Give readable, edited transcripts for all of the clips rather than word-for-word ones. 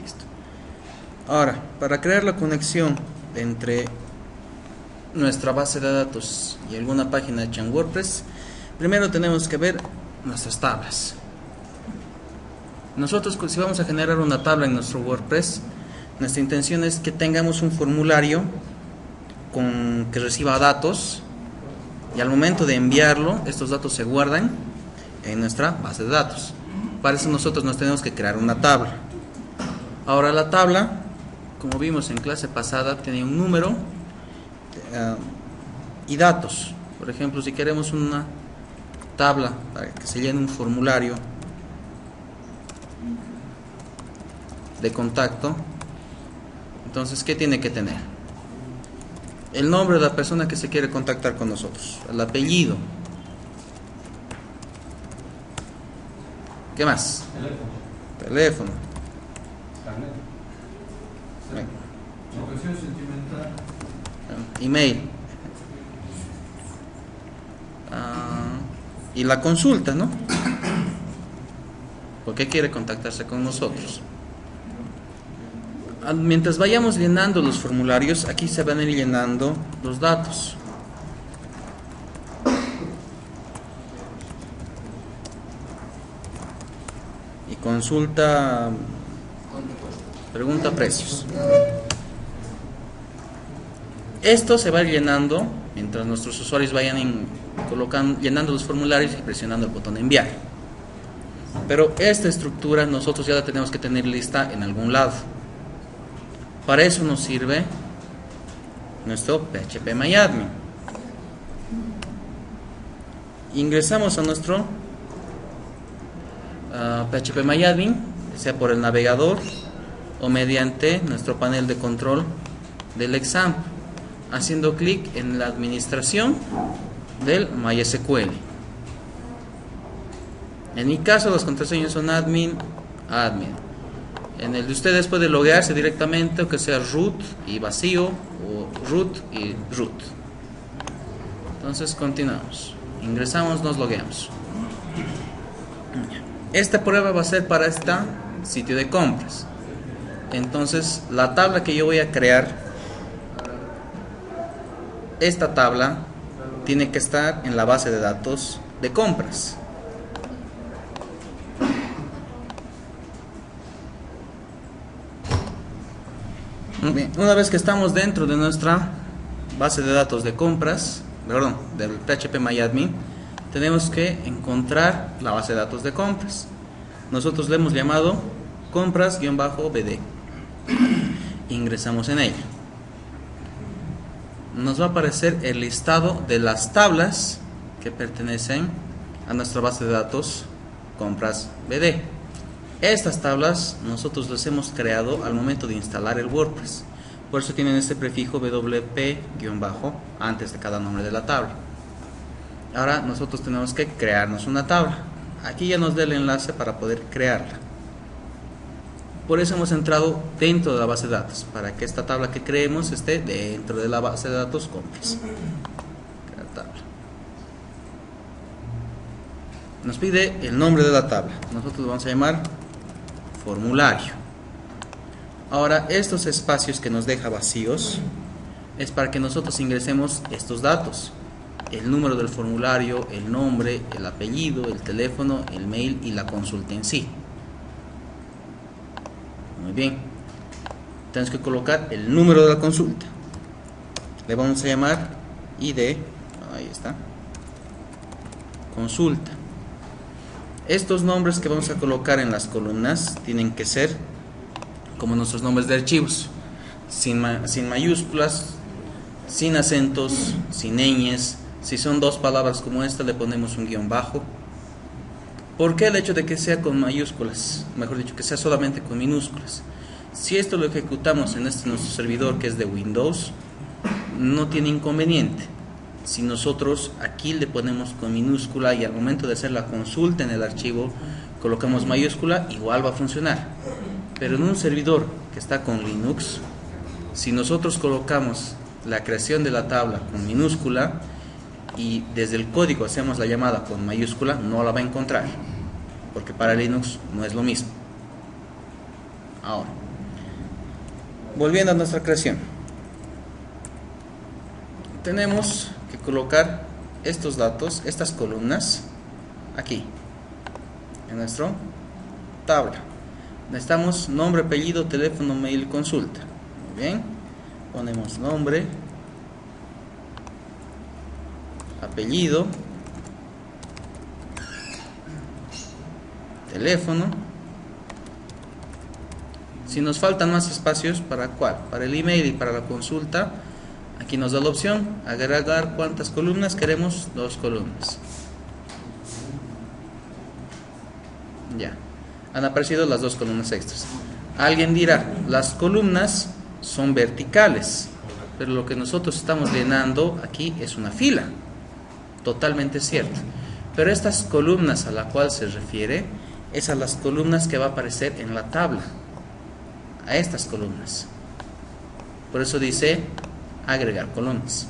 Listo. Ahora, para crear la conexión entre nuestra base de datos y alguna página hecha en WordPress, primero tenemos que ver nuestras tablas. Nosotros, si vamos a generar una tabla en nuestro WordPress, nuestra intención es que tengamos un formulario que reciba datos, y al momento de enviarlo, estos datos se guardan en nuestra base de datos. Para eso nosotros nos tenemos que crear una tabla. Ahora, la tabla, como vimos en clase pasada, tiene un número y datos. Por ejemplo, si queremos una tabla para que se llene un formulario de contacto, entonces, ¿qué tiene que tener? El nombre de la persona que se quiere contactar con nosotros, el apellido. ¿Qué más? Teléfono. Profesión sentimental. Email. Y la consulta, ¿no? ¿Por qué quiere contactarse con nosotros? Mientras vayamos llenando los formularios, aquí se van a ir llenando los datos. Y consulta, pregunta precios. Esto se va a ir llenando mientras nuestros usuarios vayan llenando los formularios y presionando el botón de enviar. Pero esta estructura nosotros ya la tenemos que tener lista en algún lado. Para eso nos sirve nuestro PHPMyAdmin. Ingresamos a nuestro PHPMyAdmin, sea por el navegador o mediante nuestro panel de control del exam, haciendo clic en la administración del MySQL. En mi caso, las contraseñas son admin. En el de ustedes puede loguearse directamente, o que sea root y vacío, o root y root. Entonces continuamos. Ingresamos, nos logueamos. Esta prueba va a ser para este sitio de compras. Entonces, la tabla que yo voy a crear, esta tabla tiene que estar en la base de datos de compras. Bien, una vez que estamos dentro de nuestra base de datos de compras, del PHPMyAdmin, tenemos que encontrar la base de datos de compras. Nosotros le hemos llamado compras-bd. Ingresamos en ella. Nos va a aparecer el listado de las tablas que pertenecen a nuestra base de datos compras-bd. Estas tablas nosotros las hemos creado al momento de instalar el WordPress. Por eso tienen este prefijo wp- antes de cada nombre de la tabla. Ahora nosotros tenemos que crearnos una tabla. Aquí ya nos da el enlace para poder crearla. Por eso hemos entrado dentro de la base de datos, para que esta tabla que creemos esté dentro de la base de datos compras. Crear tabla. Nos pide el nombre de la tabla. Nosotros lo vamos a llamar formulario. Ahora, estos espacios que nos deja vacíos es para que nosotros ingresemos estos datos: el número del formulario, el nombre, el apellido, el teléfono, el mail y la consulta en sí. Muy bien. Tenemos que colocar el número de la consulta. Le vamos a llamar ID. Ahí está. Consulta. Estos nombres que vamos a colocar en las columnas tienen que ser como nuestros nombres de archivos, sin mayúsculas, sin acentos, sin ñes. Si son dos palabras como esta, le ponemos un guión bajo. ¿Por qué el hecho de que sea con mayúsculas? Mejor dicho, que sea solamente con minúsculas. Si esto lo ejecutamos en nuestro servidor, que es de Windows, no tiene inconveniente. Si nosotros aquí le ponemos con minúscula y al momento de hacer la consulta en el archivo colocamos mayúscula, igual va a funcionar. Pero en un servidor que está con Linux, si nosotros colocamos la creación de la tabla con minúscula y desde el código hacemos la llamada con mayúscula, no la va a encontrar, porque para Linux no es lo mismo. Ahora, Volviendo a nuestra creación, tenemos que colocar estos datos, estas columnas, aquí, en nuestra tabla. Necesitamos nombre, apellido, teléfono, mail, consulta. Muy bien, ponemos nombre, apellido, teléfono. Si nos faltan más espacios, ¿para cuál? Para el email y para la consulta, aquí nos da la opción, agregar cuántas columnas queremos, 2 columnas. Ya, han aparecido las 2 columnas extras. Alguien dirá, las columnas son verticales, pero lo que nosotros estamos llenando aquí es una fila. Totalmente cierto. Pero estas columnas a la cual se refiere es a las columnas que va a aparecer en la tabla. A estas columnas. Por eso dice agregar columnas.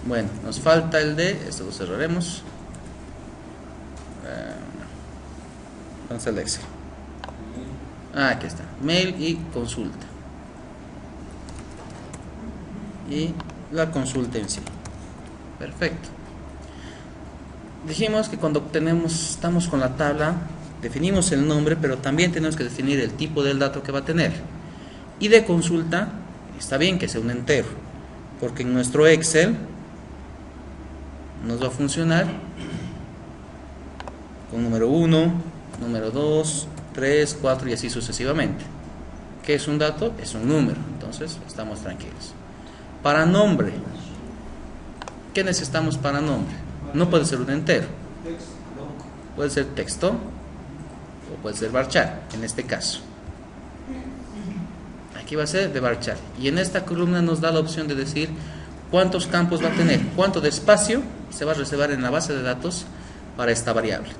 Bueno, nos falta el de, esto lo cerraremos. Vamos al Excel. Aquí está, mail y consulta. Y la consulta en sí. Perfecto. Dijimos que cuando estamos con la tabla, definimos el nombre, pero también tenemos que definir el tipo del dato que va a tener. Y de consulta, está bien que sea un entero, porque en nuestro Excel nos va a funcionar con número 1, número 2, 3, 4 y así sucesivamente. ¿Qué es un dato? Es un número, entonces estamos tranquilos. Para nombre, ¿qué necesitamos para nombre? No puede ser un entero, puede ser texto o puede ser varchar, en este caso. Aquí va a ser de varchar. Y en esta columna nos da la opción de decir cuántos campos va a tener, cuánto de espacio se va a reservar en la base de datos para esta variable.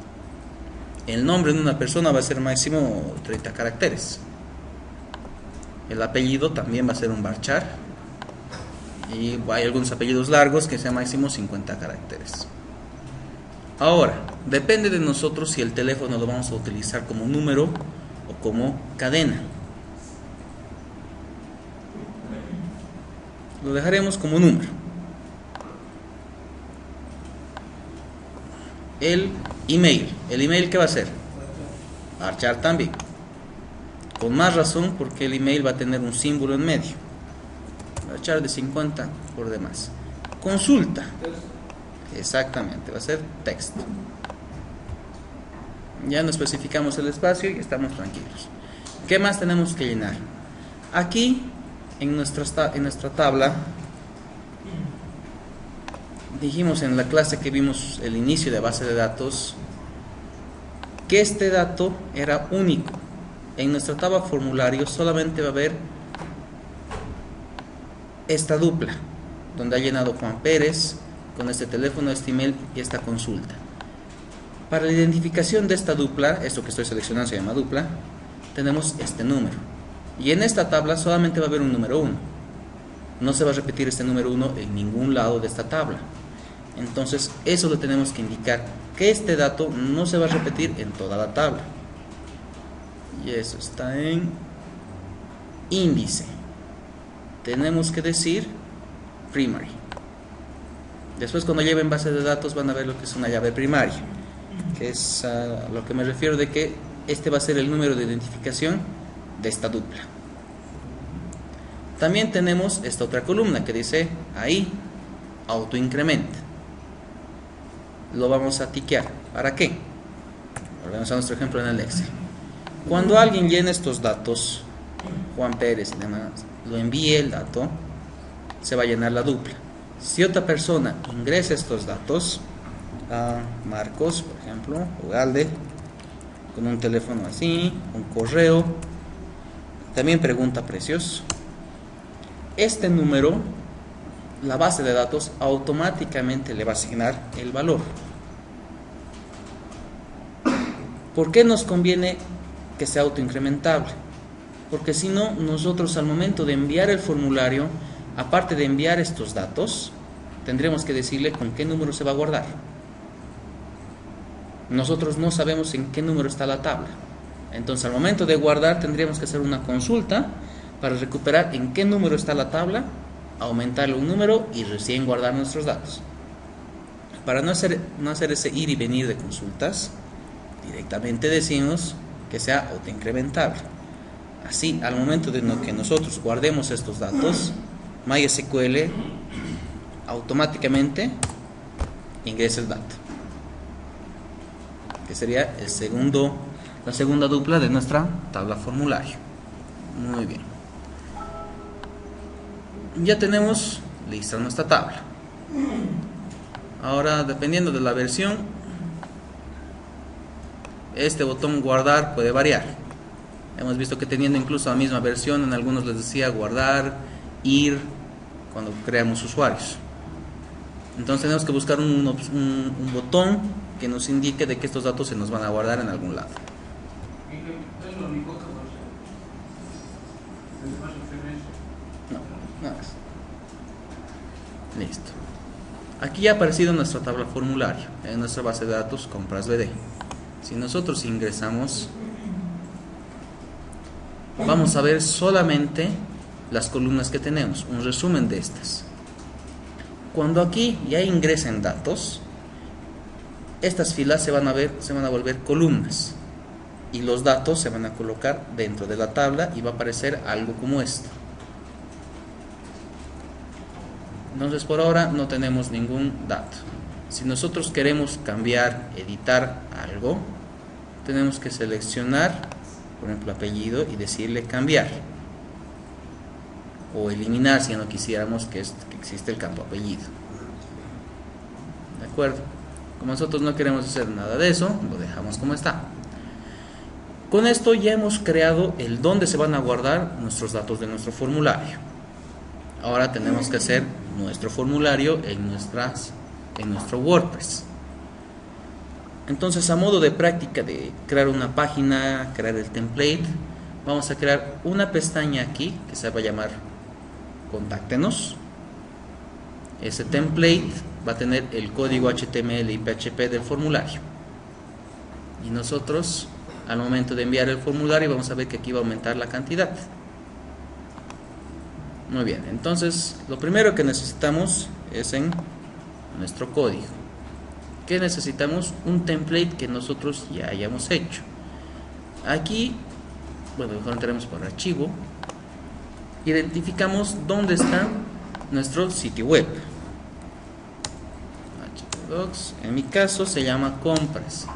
El nombre de una persona va a ser máximo 30 caracteres. El apellido también va a ser un varchar. Y hay algunos apellidos largos que sean máximo 50 caracteres. Ahora, depende de nosotros si el teléfono lo vamos a utilizar como número o como cadena. Lo dejaremos como número. El email, ¿qué va a hacer? Varchar también. Con más razón porque el email va a tener un símbolo en medio. Varchar de 50 por demás. Consulta. Exactamente, va a ser texto. Ya no especificamos el espacio y estamos tranquilos. ¿Qué más tenemos que llenar? Aquí en nuestra tabla dijimos en la clase que vimos el inicio de base de datos que este dato era único. En nuestra tabla formulario solamente va a haber esta dupla donde ha llenado Juan Pérez con este teléfono, este email y esta consulta. Para la identificación de esta dupla, esto que estoy seleccionando se llama dupla, tenemos este número. Y en esta tabla solamente va a haber un número 1. No se va a repetir este número 1 en ningún lado de esta tabla. Entonces, eso lo tenemos que indicar, que este dato no se va a repetir en toda la tabla. Y eso está en índice. Tenemos que decir primary. Después, cuando lleven base de datos, van a ver lo que es una llave primaria, que es a lo que me refiero de que este va a ser el número de identificación de esta dupla. También tenemos esta otra columna que dice ahí autoincrementa. Lo vamos a tiquear. ¿Para qué? Volvemos a nuestro ejemplo en el Excel. Cuando alguien llene estos datos, Juan Pérez y demás, lo envíe el dato, se va a llenar la dupla. Si otra persona ingresa estos datos, a Marcos, por ejemplo, Ugalde, con un teléfono así, un correo, también pregunta precios, este número, la base de datos automáticamente le va a asignar el valor. ¿Por qué nos conviene que sea autoincrementable? Porque si no, nosotros al momento de enviar el formulario, aparte de enviar estos datos, tendremos que decirle con qué número se va a guardar. Nosotros no sabemos en qué número está la tabla. Entonces al momento de guardar tendríamos que hacer una consulta para recuperar en qué número está la tabla, aumentarle un número y recién guardar nuestros datos. Para no hacer ese ir y venir de consultas, directamente decimos que sea autoincrementable. Así, al momento de que nosotros guardemos estos datos, MySQL automáticamente ingresa el dato, que sería la segunda dupla de nuestra tabla formulario. Muy bien. Ya tenemos lista nuestra tabla. Ahora, dependiendo de la versión, este botón guardar puede variar. Hemos visto que teniendo incluso la misma versión, en algunos les decía guardar, ir, cuando creamos usuarios. Entonces tenemos que buscar un botón que nos indique de que estos datos se nos van a guardar en algún lado. No, nada más. Listo. Aquí ya ha aparecido nuestra tabla formulario en nuestra base de datos compras BD. Si nosotros ingresamos, vamos a ver solamente las columnas que tenemos, un resumen de estas. Cuando aquí ya ingresen datos, estas filas se van a volver columnas y los datos se van a colocar dentro de la tabla y va a aparecer algo como esto. Entonces por ahora no tenemos ningún dato. Si nosotros queremos cambiar, editar algo, tenemos que seleccionar, por ejemplo, apellido y decirle cambiar o eliminar si no quisiéramos que existe el campo apellido. ¿De acuerdo? Como nosotros no queremos hacer nada de eso, lo dejamos como está. Con esto ya hemos creado el dónde se van a guardar nuestros datos de nuestro formulario. Ahora tenemos que hacer nuestro formulario en nuestro WordPress. Entonces, a modo de práctica de crear una página, crear el template, vamos a crear una pestaña aquí que se va a llamar Contáctenos. Ese template va a tener el código HTML y PHP del formulario. Y nosotros, al momento de enviar el formulario, vamos a ver que aquí va a aumentar la cantidad. Muy bien, entonces lo primero que necesitamos es en nuestro código. ¿Qué necesitamos? Un template que nosotros ya hayamos hecho. Aquí, bueno, mejor entremos por archivo. Identificamos dónde está nuestro sitio web. En mi caso se llama compras.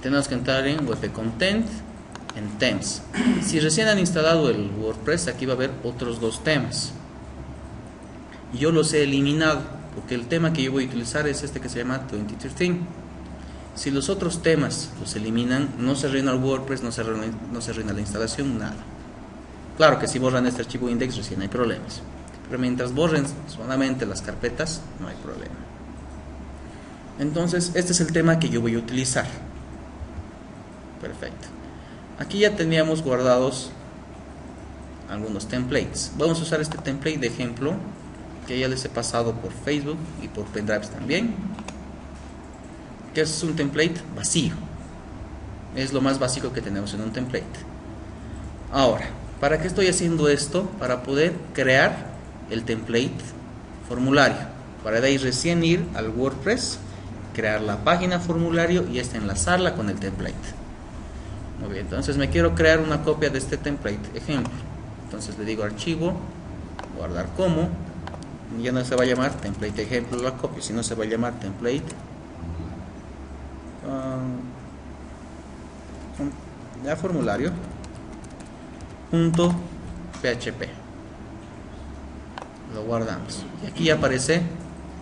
Tenemos que entrar en web content, en themes. Si recién han instalado el WordPress, aquí va a haber otros dos temas. Yo los he eliminado porque el tema que yo voy a utilizar es este que se llama 2013. Si los otros temas los eliminan, no se arruina el WordPress, no se arruina la instalación, nada. Claro que si borran este archivo index recién hay problemas, pero mientras borren solamente las carpetas no hay problema. Entonces este es el tema que yo voy a utilizar. Perfecto. Aquí ya teníamos guardados algunos templates. Vamos a usar este template de ejemplo que ya les he pasado por Facebook y por pendrives también, que es un template vacío. Es lo más básico que tenemos en un template. Ahora, ¿para qué estoy haciendo esto? Para poder crear el template formulario, para de ahí recién ir al WordPress, crear la página formulario y enlazarla con el template. Muy bien, entonces me quiero crear una copia de este template ejemplo. Entonces le digo archivo, guardar como. Ya no se va a llamar template ejemplo la copia, sino se va a llamar template ya formulario .php. Lo guardamos y aquí ya aparece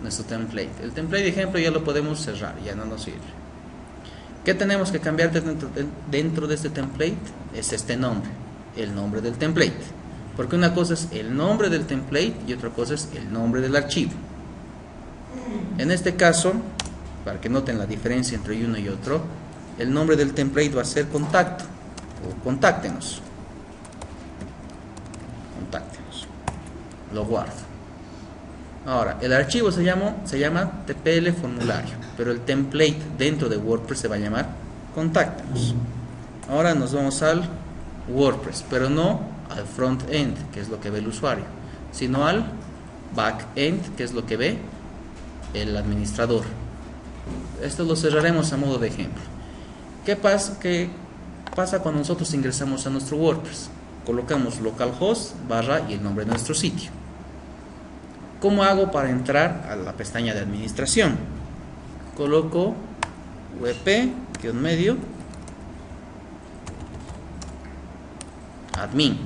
nuestro template. El template ejemplo ya lo podemos cerrar, ya no nos sirve. ¿Qué tenemos que cambiar dentro de este template? Es este nombre, el nombre del template. Porque una cosa es el nombre del template y otra cosa es el nombre del archivo. En este caso, para que noten la diferencia entre uno y otro, el nombre del template va a ser contacto o contáctenos. Contáctenos. Lo guardo. Ahora, el archivo se llama TPL formulario, pero el template dentro de WordPress se va a llamar contáctenos. Ahora nos vamos al WordPress, pero no al front-end, que es lo que ve el usuario, sino al back-end, que es lo que ve el administrador. Esto lo cerraremos a modo de ejemplo. ¿Qué pasa cuando nosotros ingresamos a nuestro WordPress? Colocamos localhost / y el nombre de nuestro sitio. ¿Cómo hago para entrar a la pestaña de administración? Coloco wp-medio admin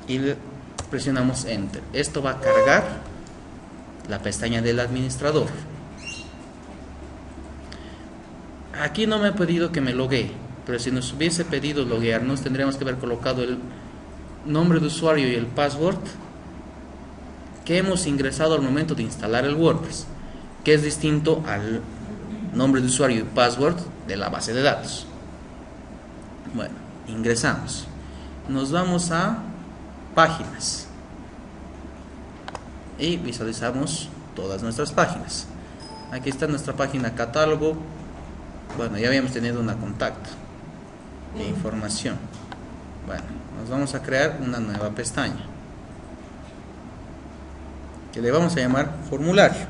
y presionamos enter. Esto va a cargar la pestaña del administrador. Aquí no me ha pedido que me loguee, pero si nos hubiese pedido loguearnos, tendríamos que haber colocado el nombre de usuario y el password que hemos ingresado al momento de instalar el WordPress, que es distinto al nombre de usuario y password de la base de datos. Bueno, ingresamos, nos vamos a páginas y visualizamos todas nuestras páginas. Aquí está nuestra página catálogo. Bueno, ya habíamos tenido una contacto e información. Bueno, nos vamos a crear una nueva pestaña que le vamos a llamar formulario.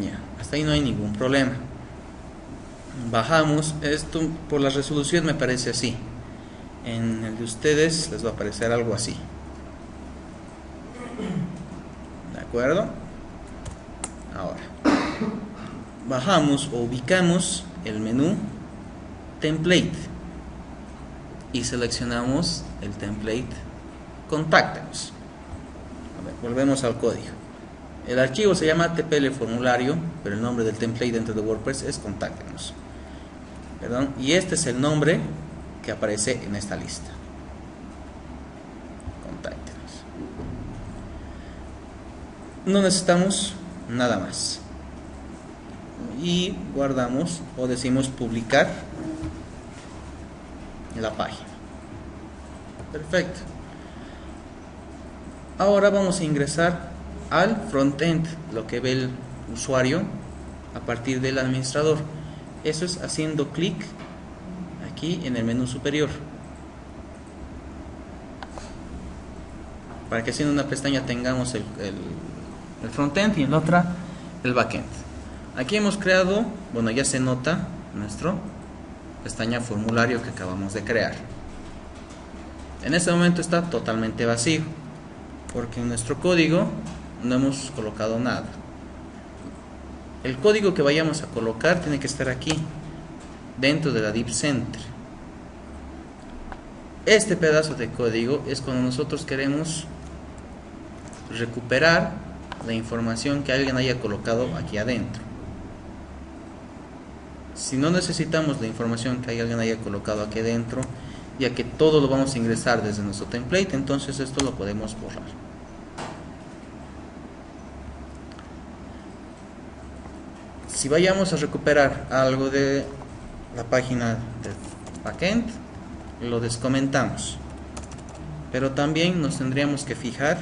Ya, hasta ahí no hay ningún problema. Bajamos esto, por la resolución me parece así. En el de ustedes les va a aparecer algo así. ¿De acuerdo? Ahora bajamos o ubicamos el menú template y seleccionamos el template contáctanos. A ver, volvemos al código. El archivo se llama tpl formulario, pero el nombre del template dentro de WordPress es contáctanos. Perdón, y este es el nombre que aparece en esta lista. Contáctanos. No necesitamos nada más. Y guardamos o decimos publicar la página. Perfecto. Ahora vamos a ingresar al frontend, lo que ve el usuario a partir del administrador. Eso es haciendo clic aquí en el menú superior, para que haciendo una pestaña tengamos el frontend y en la otra el backend. Aquí hemos creado, bueno, ya se nota nuestro pestaña formulario que acabamos de crear. En este momento está totalmente vacío porque en nuestro código no hemos colocado nada. El código que vayamos a colocar tiene que estar aquí dentro de la Deep Center. Este pedazo de código es cuando nosotros queremos recuperar la información que alguien haya colocado aquí adentro. Si no necesitamos la información que alguien haya colocado aquí adentro, ya que todo lo vamos a ingresar desde nuestro template, entonces esto lo podemos borrar. Si vayamos a recuperar algo de la página del backend, lo descomentamos, pero también nos tendríamos que fijar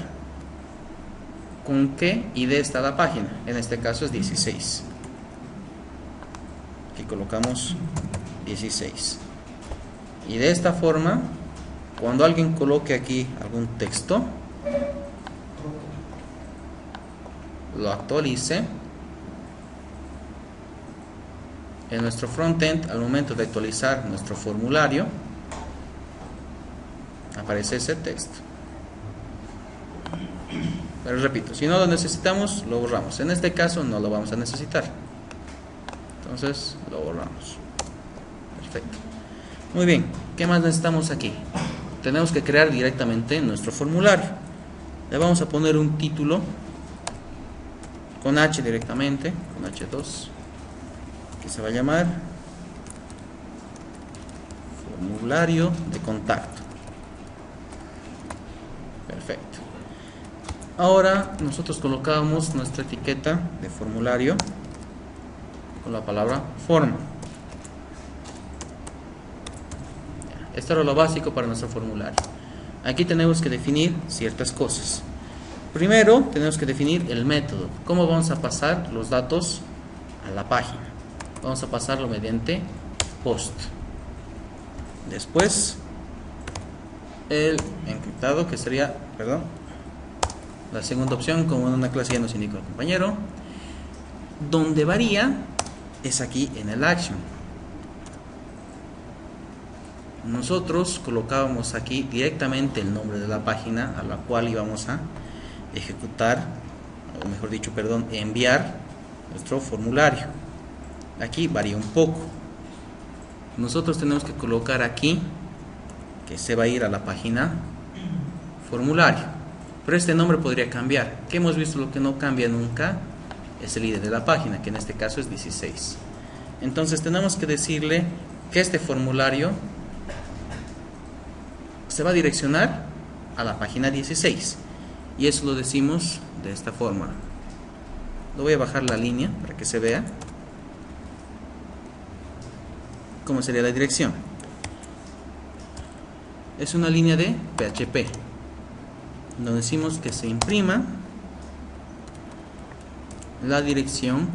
con qué ID está la página. En este caso es 16. Aquí colocamos 16. Y de esta forma, cuando alguien coloque aquí algún texto, lo actualice, en nuestro frontend, al momento de actualizar nuestro formulario, aparece ese texto. Pero repito, si no lo necesitamos, lo borramos. En este caso no lo vamos a necesitar, entonces lo borramos. Perfecto. Muy bien, ¿qué más necesitamos aquí? Tenemos que crear directamente nuestro formulario. Le vamos a poner un título con H directamente, con H2, que se va a llamar formulario de contacto. Perfecto. Ahora nosotros colocamos nuestra etiqueta de formulario con la palabra forma. Esto era lo básico para nuestro formulario. Aquí tenemos que definir ciertas cosas. Primero tenemos que definir el método. ¿Cómo vamos a pasar los datos a la página? Vamos a pasarlo mediante post. Después el encriptado, que sería, perdón, la segunda opción, como en una clase ya nos indicó el compañero. Donde varía es aquí en el action. Nosotros colocábamos aquí directamente el nombre de la página a la cual íbamos a ejecutar, o mejor dicho, perdón, enviar nuestro formulario. Aquí varía un poco. Nosotros tenemos que colocar aquí que se va a ir a la página formulario, pero este nombre podría cambiar. Que hemos visto lo que no cambia nunca es el ID de la página, que en este caso es 16. Entonces tenemos que decirle que este formulario se va a direccionar a la página 16, y eso lo decimos de esta forma. Lo voy a bajar la línea para que se vea cómo sería la dirección. Es una línea de PHP donde decimos que se imprima la dirección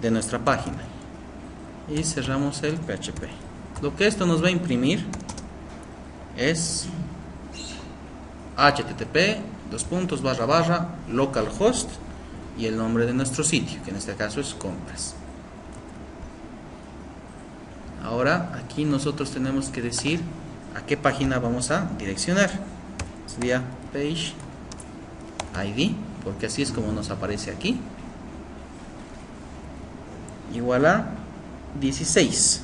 de nuestra página y cerramos el PHP. Lo que esto nos va a imprimir es http://localhost y el nombre de nuestro sitio, que en este caso es compras. Ahora aquí nosotros tenemos que decir a qué página vamos a direccionar. Sería page ID, porque así es como nos aparece aquí, igual a 16.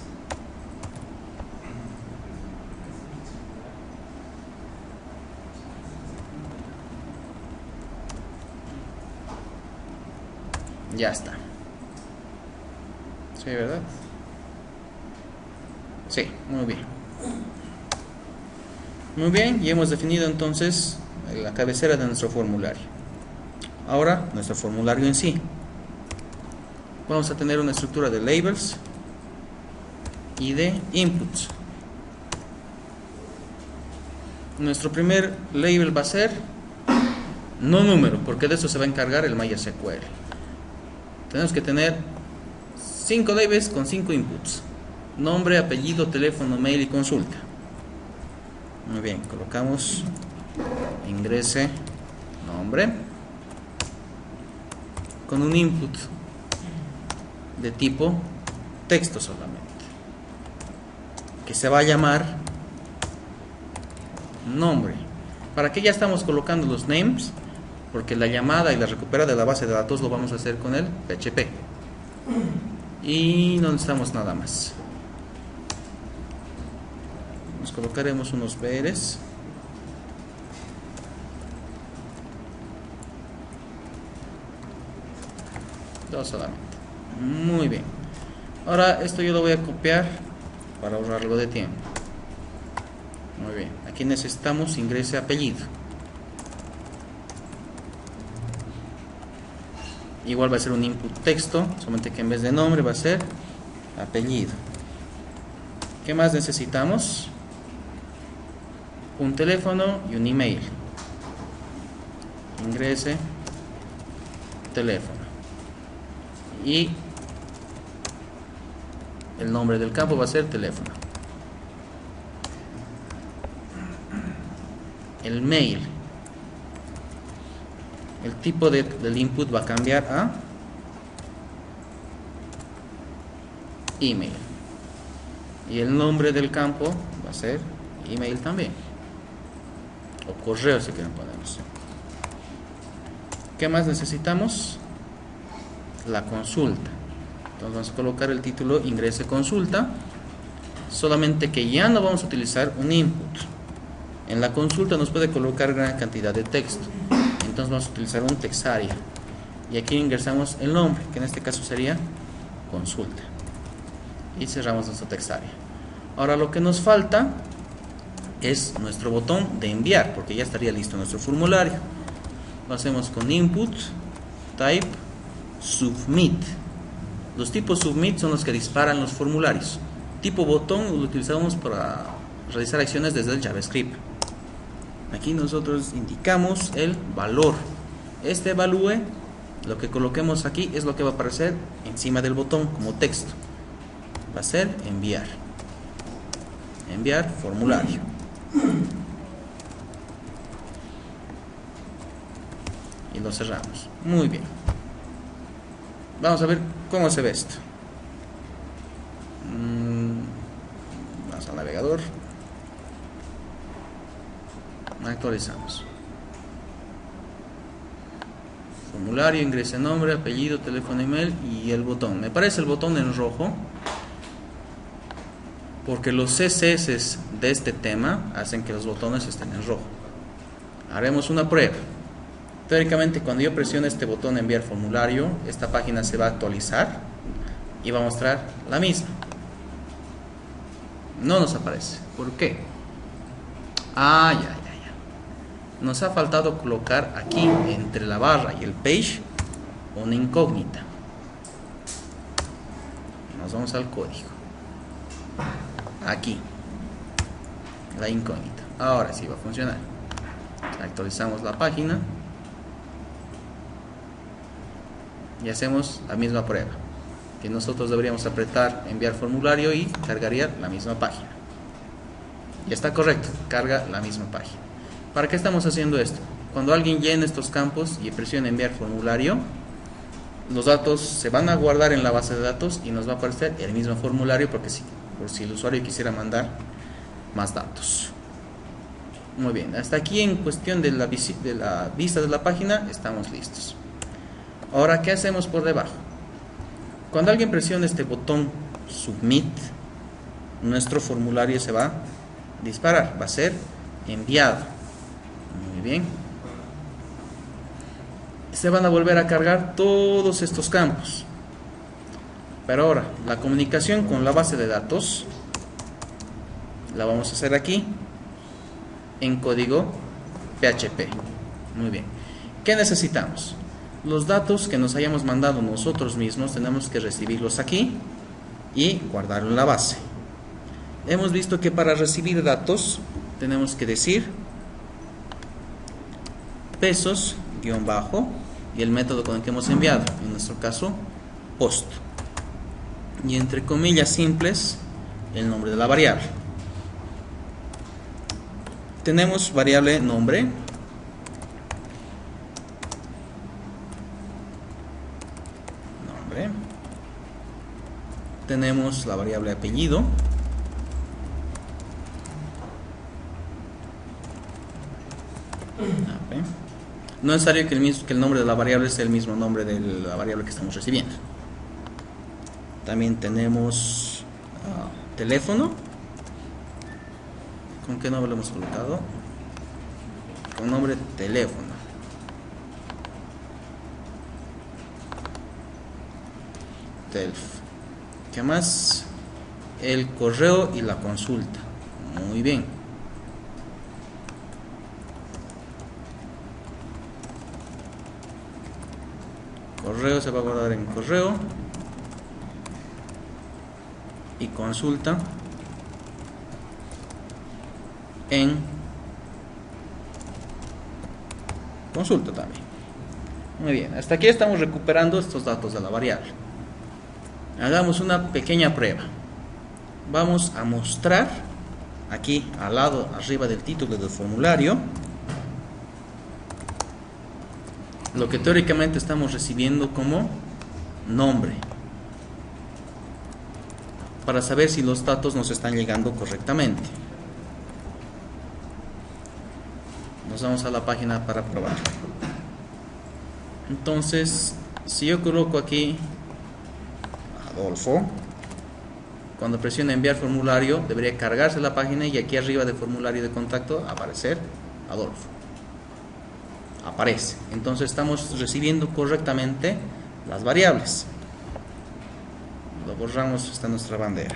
Ya está. Sí, ¿verdad? Sí, muy bien. Muy bien, y hemos definido entonces la cabecera de nuestro formulario. Ahora, nuestro formulario en sí. Vamos a tener una estructura de labels y de inputs. Nuestro primer label va a ser no número, porque de eso se va a encargar el MySQL. Tenemos que tener 5 labels con 5 inputs: nombre, apellido, teléfono, mail y consulta. Muy bien, colocamos ingrese nombre con un input de tipo texto solamente, que se va a llamar nombre. ¿Para qué ya estamos colocando los names? Porque la llamada y la recupera de la base de datos lo vamos a hacer con el PHP y no necesitamos nada más. Nos colocaremos unos BRs. Dos solamente. Muy bien. Ahora esto yo lo voy a copiar para ahorrar algo de tiempo. Muy bien. Aquí necesitamos ingrese apellido. Igual va a ser un input texto, solamente que en vez de nombre va a ser apellido. ¿Qué más necesitamos? Un teléfono y un email. Ingrese teléfono. Y el nombre del campo va a ser teléfono. El mail. El tipo del input va a cambiar a email. Y el nombre del campo va a ser email también. O correo si quieren ponerlos. ¿Qué más necesitamos? La consulta. Entonces vamos a colocar el título ingrese consulta. Solamente que ya no vamos a utilizar un input. En la consulta nos puede colocar gran cantidad de texto. Entonces vamos a utilizar un text area. Y aquí ingresamos el nombre, que en este caso sería consulta. Y cerramos nuestro text area. Ahora lo que nos falta es nuestro botón de enviar, porque ya estaría listo nuestro formulario. Lo hacemos con input, type, submit. Los tipos submit son los que disparan los formularios. Tipo botón lo utilizamos para realizar acciones desde el JavaScript. Aquí nosotros indicamos el valor. Este evalúe, lo que coloquemos aquí es lo que va a aparecer encima del botón como texto. va a ser enviar. Enviar formulario. Y lo cerramos. Muy bien. Vamos a ver cómo se ve esto. Vamos al navegador. Actualizamos. Formulario, ingrese nombre, apellido, teléfono, email y el botón. Me parece el botón en rojo porque los CSS de este tema hacen que los botones estén en rojo. Haremos una prueba. Teóricamente, cuando yo presione este botón enviar formulario, esta página se va a actualizar y va a mostrar la misma. No nos aparece. ¿Por qué? Ya. Nos ha faltado colocar aquí, entre la barra y el page, una incógnita. Nos vamos al código. Aquí. La incógnita. Ahora sí va a funcionar. Actualizamos la página. Y hacemos la misma prueba. Que nosotros deberíamos apretar enviar formulario y cargaría la misma página. Y está correcto, carga la misma página. ¿Para qué estamos haciendo esto? Cuando alguien llene estos campos y presione enviar formulario, los datos se van a guardar en la base de datos y nos va a aparecer el mismo formulario por si el usuario quisiera mandar más datos. Muy bien, hasta aquí en cuestión de la vista de la página estamos listos. Ahora, ¿qué hacemos por debajo? Cuando alguien presione este botón Submit, nuestro formulario se va a disparar, va a ser enviado. Muy bien. Se van a volver a cargar todos estos campos. Pero ahora, la comunicación con la base de datos la vamos a hacer aquí en código PHP. Muy bien. ¿Qué necesitamos? Los datos que nos hayamos mandado nosotros mismos tenemos que recibirlos aquí y guardarlo en la base. Hemos visto que para recibir datos tenemos que decir pesos guión bajo y el método con el que hemos enviado, en nuestro caso post, y entre comillas simples el nombre de la variable. Tenemos variable nombre, tenemos la variable apellido, no es necesario que el nombre de la variable sea el mismo nombre de la variable que estamos recibiendo. También tenemos teléfono. ¿Con qué nombre lo hemos colocado? Con nombre teléfono. Telf. ¿Qué más? El correo y la consulta. Muy bien. Correo se va a guardar en correo y consulta en consulta también. Muy bien, hasta aquí estamos recuperando estos datos de la variable. Hagamos una pequeña prueba. Vamos a mostrar aquí al lado arriba del título del formulario lo que teóricamente estamos recibiendo como nombre, para saber si los datos nos están llegando correctamente. Nos vamos a la página para probar. Entonces, si yo coloco aquí Adolfo, cuando presione enviar formulario debería cargarse la página y aquí arriba del formulario de contacto aparecer Adolfo. Aparece. Entonces estamos recibiendo correctamente las variables. Lo borramos, está nuestra bandera.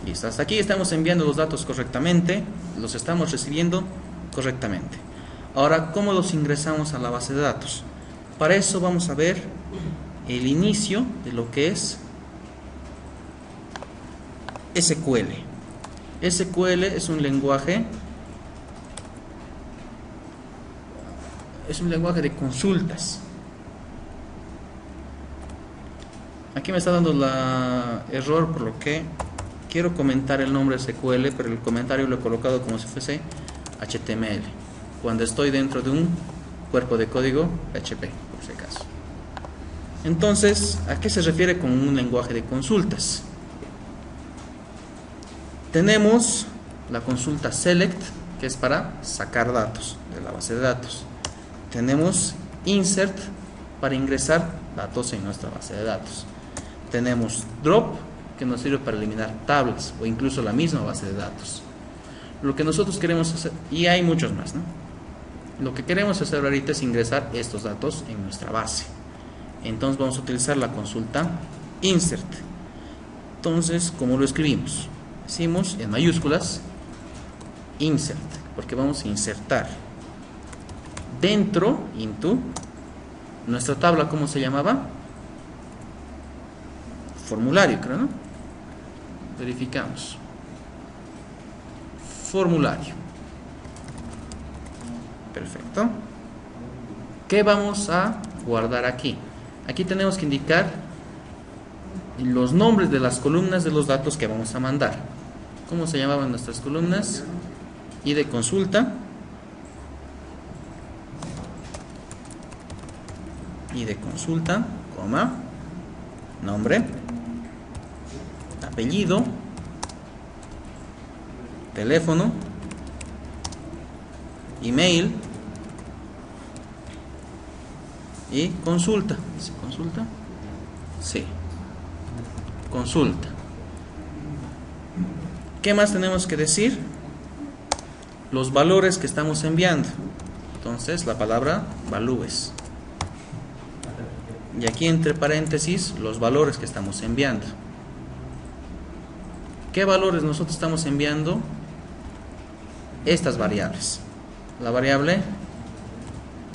Listo, hasta aquí estamos enviando los datos correctamente, los estamos recibiendo correctamente. Ahora, ¿cómo los ingresamos a la base de datos? Para eso vamos a ver el inicio de lo que es SQL. SQL es un lenguaje de consultas. Aquí me está dando la error, por lo que quiero comentar el nombre SQL, pero el comentario lo he colocado como si fuese HTML, cuando estoy dentro de un cuerpo de código PHP, por si acaso. Entonces, ¿a qué se refiere con un lenguaje de consultas? Tenemos la consulta select, que es para sacar datos de la base de datos. Tenemos insert, para ingresar datos en nuestra base de datos. Tenemos drop, que nos sirve para eliminar tablas o incluso la misma base de datos. Lo que nosotros queremos hacer, y hay muchos más, ¿no? Lo que queremos hacer ahorita es ingresar estos datos en nuestra base. Entonces vamos a utilizar la consulta insert. Entonces, ¿cómo lo escribimos? Decimos en mayúsculas insert, porque vamos a insertar dentro, into, nuestra tabla. ¿Cómo se llamaba? Formulario, creo, ¿no? Verificamos. Formulario. Perfecto. ¿Qué vamos a guardar aquí? Aquí tenemos que indicar los nombres de las columnas de los datos que vamos a mandar. ¿Cómo se llamaban nuestras columnas? Y de consulta. Y de consulta, coma, nombre, apellido, teléfono, email y consulta. ¿Sí, consulta? Sí. Consulta. ¿Qué más tenemos que decir? Los valores que estamos enviando. Entonces, la palabra values. Y aquí entre paréntesis, los valores que estamos enviando. ¿Qué valores nosotros estamos enviando? Estas variables. La variable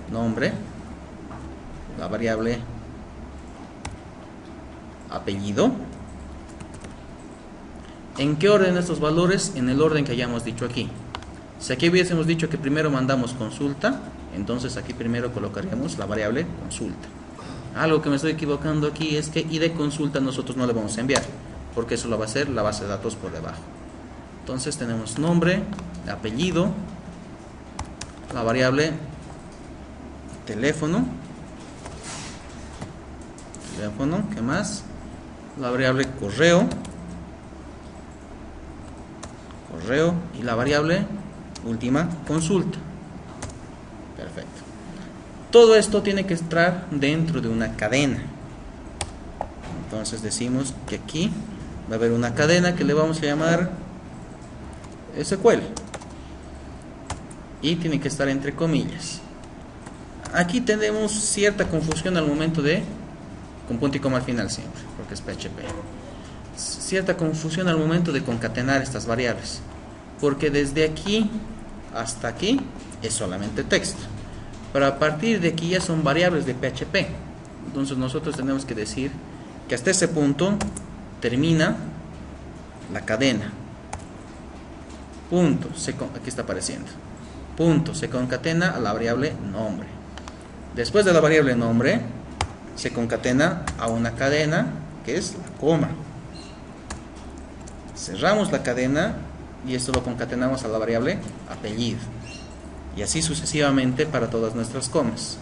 nombre, la variable apellido. ¿En qué orden estos valores? En el orden que hayamos dicho aquí. Si aquí hubiésemos dicho que primero mandamos consulta, entonces aquí primero colocaríamos la variable consulta. Algo que me estoy equivocando aquí es que id consulta nosotros no le vamos a enviar, porque eso lo va a hacer la base de datos por debajo. Entonces tenemos nombre, apellido, la variable teléfono, ¿qué más? La variable correo y la variable última consulta. Perfecto. Todo esto tiene que estar dentro de una cadena. Entonces decimos que aquí va a haber una cadena que le vamos a llamar SQL y tiene que estar entre comillas. Aquí tenemos cierta confusión al momento de, con punto y coma al final siempre, porque es PHP, cierta confusión al momento de concatenar estas variables, porque desde aquí hasta aquí es solamente texto, pero a partir de aquí ya son variables de PHP. Entonces nosotros tenemos que decir que hasta ese punto termina la cadena. Punto, aquí está apareciendo. Punto, se concatena a la variable nombre. Después de la variable nombre, se concatena a una cadena que es la coma. Cerramos la cadena y esto lo concatenamos a la variable apellido. Y así sucesivamente para todas nuestras comas.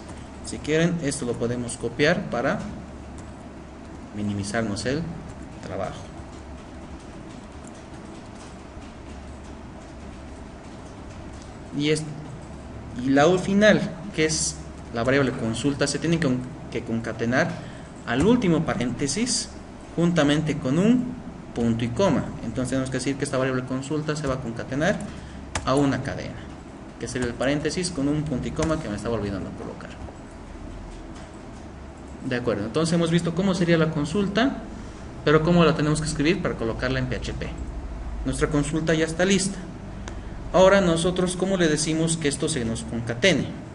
Si quieren, esto lo podemos copiar para minimizarnos el trabajo. Y la final, que es la variable consulta, se tiene que concatenar al último paréntesis juntamente con un punto y coma. Entonces tenemos que decir que esta variable consulta se va a concatenar a una cadena, que sería el paréntesis con un punto y coma que me estaba olvidando colocar. De acuerdo, entonces hemos visto cómo sería la consulta, pero cómo la tenemos que escribir para colocarla en PHP. Nuestra consulta ya está lista. Ahora nosotros, ¿cómo le decimos que esto se nos concatene?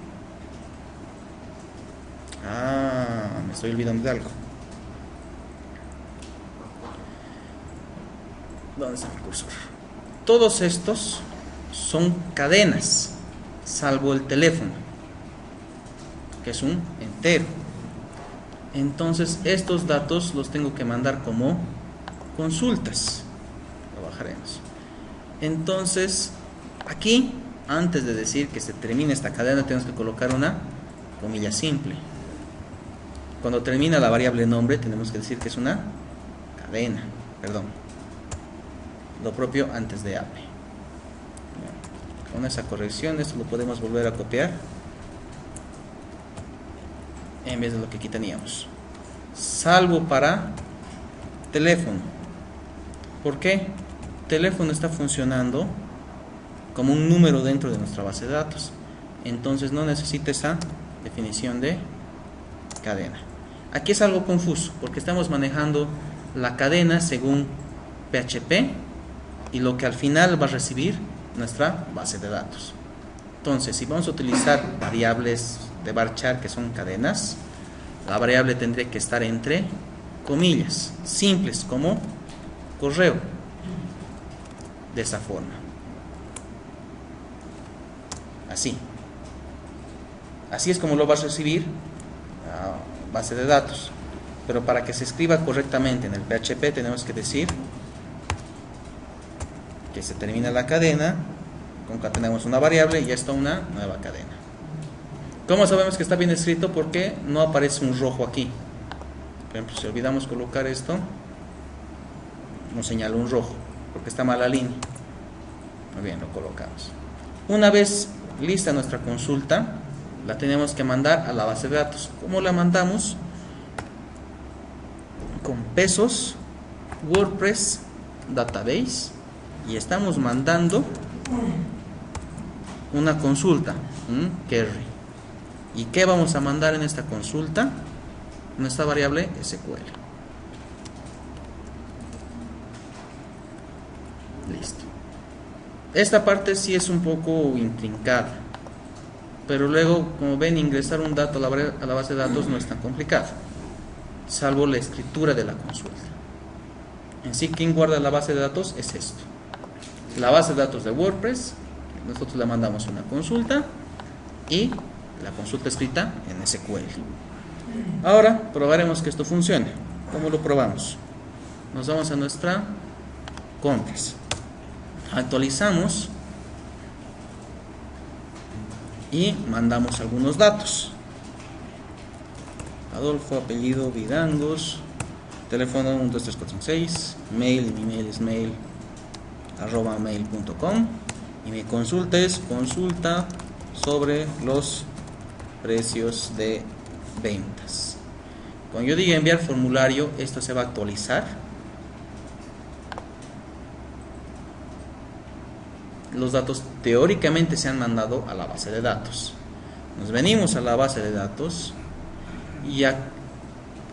Me estoy olvidando de algo. ¿Dónde está mi cursor? Todos estos son cadenas, salvo el teléfono, que es un entero. Entonces estos datos los tengo que mandar como consultas. Lo bajaremos. Entonces aquí, antes de decir que se termine esta cadena, tenemos que colocar una comilla simple. Cuando termina la variable nombre, tenemos que decir que es una cadena. Perdón. Lo propio antes de AP. Con esa corrección, esto lo podemos volver a copiar en vez de lo que aquí teníamos. Salvo para teléfono. ¿Por qué? Teléfono está funcionando como un número dentro de nuestra base de datos. Entonces no necesita esa definición de cadena. Aquí es algo confuso porque estamos manejando la cadena según PHP y lo que al final va a recibir nuestra base de datos. Entonces, si vamos a utilizar variables de varchar que son cadenas, la variable tendría que estar entre comillas, simples como correo, de esa forma, así es como lo vas a recibir a base de datos. Pero para que se escriba correctamente en el PHP tenemos que decir que se termina la cadena, concatenamos una variable y ya está una nueva cadena. ¿Cómo sabemos que está bien escrito? Porque no aparece un rojo aquí. Por ejemplo, si olvidamos colocar esto, nos señala un rojo porque está mal la línea. Muy bien, lo colocamos. Una vez lista nuestra consulta, la tenemos que mandar a la base de datos. ¿Cómo la mandamos? Con pesos WordPress Database, y estamos mandando una consulta, query. ¿Y qué vamos a mandar en esta consulta? Nuestra variable SQL. Listo. Esta parte sí es un poco intrincada, pero luego, como ven, ingresar un dato a la base de datos no es tan complicado, salvo la escritura de la consulta. En sí, quien guarda la base de datos es esto. La base de datos de WordPress, nosotros le mandamos una consulta y la consulta escrita en SQL. Ahora probaremos que esto funcione. ¿Cómo lo probamos? Nos vamos a nuestra compras, actualizamos y mandamos algunos datos. Adolfo, apellido Vidangos, teléfono 12346, mail, mi mail es mail@mail.com y mi consulta es consulta sobre los precios de ventas. Cuando yo diga enviar formulario, esto se va a actualizar. Los datos teóricamente se han mandado a la base de datos. Nos venimos a la base de datos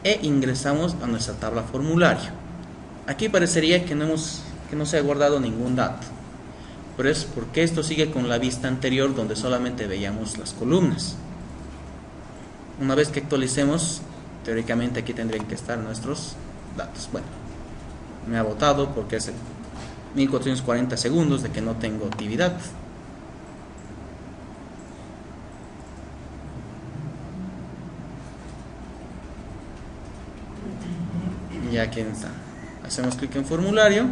e ingresamos a nuestra tabla formulario. Aquí parecería que no se ha guardado ningún dato, pero es porque esto sigue con la vista anterior donde solamente veíamos las columnas. Una vez que actualicemos, teóricamente aquí tendrían que estar nuestros datos. Bueno, me ha botado porque hace 1440 segundos de que no tengo actividad. Y aquí está. Hacemos clic en formulario,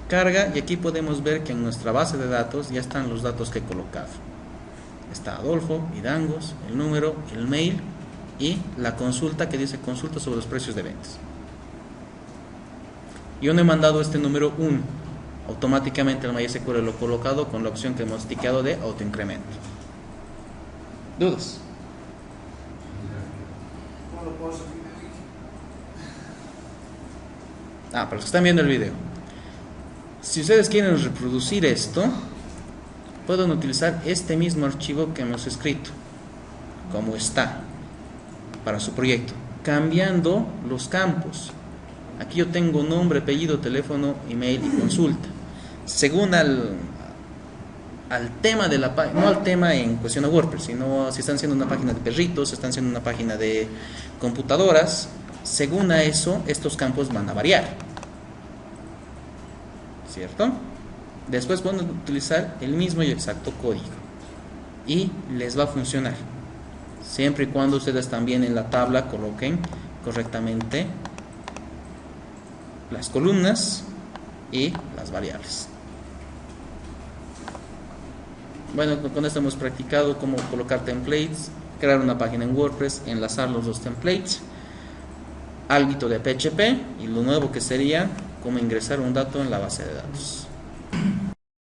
carga, y aquí podemos ver que en nuestra base de datos ya están los datos que he colocado. Está Adolfo, Vidangos, el número, el mail y la consulta que dice consulta sobre los precios de ventas. Yo no he mandado este número 1, automáticamente el MySQL lo he colocado con la opción que hemos tiqueado de autoincremento. ¿Dudas? Para los que están viendo el video, si ustedes quieren reproducir esto, pueden utilizar este mismo archivo que hemos escrito como está para su proyecto, cambiando los campos. Aquí yo tengo nombre, apellido, teléfono, email y consulta. Según al tema de la página, no al tema en cuestión de WordPress, sino si están haciendo una página de perritos, si están haciendo una página de computadoras, según a eso, estos campos van a variar, ¿cierto? Después van a utilizar el mismo y exacto código y les va a funcionar, siempre y cuando ustedes también en la tabla coloquen correctamente las columnas y las variables. Bueno, con esto hemos practicado cómo colocar templates, crear una página en WordPress, enlazar los dos templates, algo de PHP y lo nuevo que sería cómo ingresar un dato en la base de datos.